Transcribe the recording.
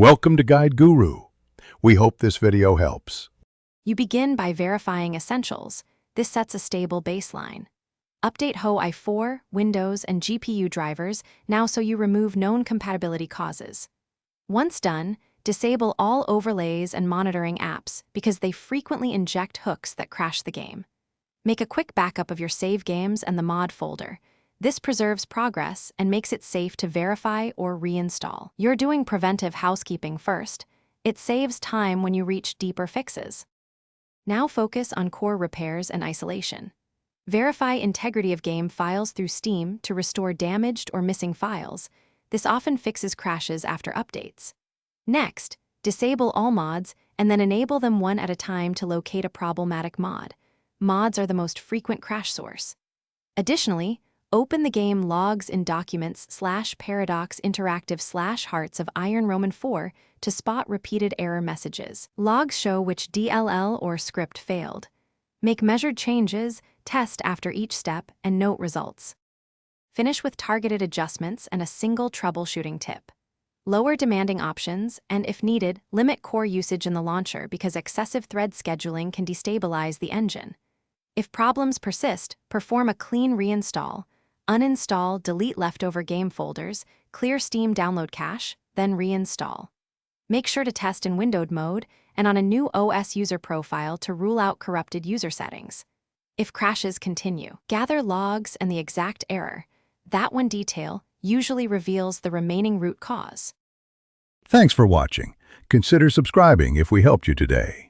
Welcome to Guide Guru. We hope this video helps. You begin by verifying essentials. This sets a stable baseline. Update Hoi4, Windows, and GPU drivers now so you remove known compatibility causes. Once done, disable all overlays and monitoring apps because they frequently inject hooks that crash the game. Make a quick backup of your save games and the mod folder. This preserves progress and makes it safe to verify or reinstall. You're doing preventive housekeeping first. It saves time when you reach deeper fixes. Now focus on core repairs and isolation. Verify integrity of game files through Steam to restore damaged or missing files. This often fixes crashes after updates. Next, disable all mods and then enable them one at a time to locate a problematic mod. Mods are the most frequent crash source. Additionally, open the game logs in documents /paradox interactive /hearts of Iron Roman 4 to spot repeated error messages. Logs show which DLL or script failed. Make measured changes, test after each step, and note results. Finish with targeted adjustments and a single troubleshooting tip. Lower demanding options, and if needed, limit core usage in the launcher because excessive thread scheduling can destabilize the engine. If problems persist, perform a clean reinstall. Uninstall, delete leftover game folders, clear Steam download cache, then reinstall. Make sure to test in windowed mode and on a new OS user profile to rule out corrupted user settings. If crashes continue, gather logs and the exact error. That one detail usually reveals the remaining root cause. Thanks for watching. Consider subscribing if we helped you today.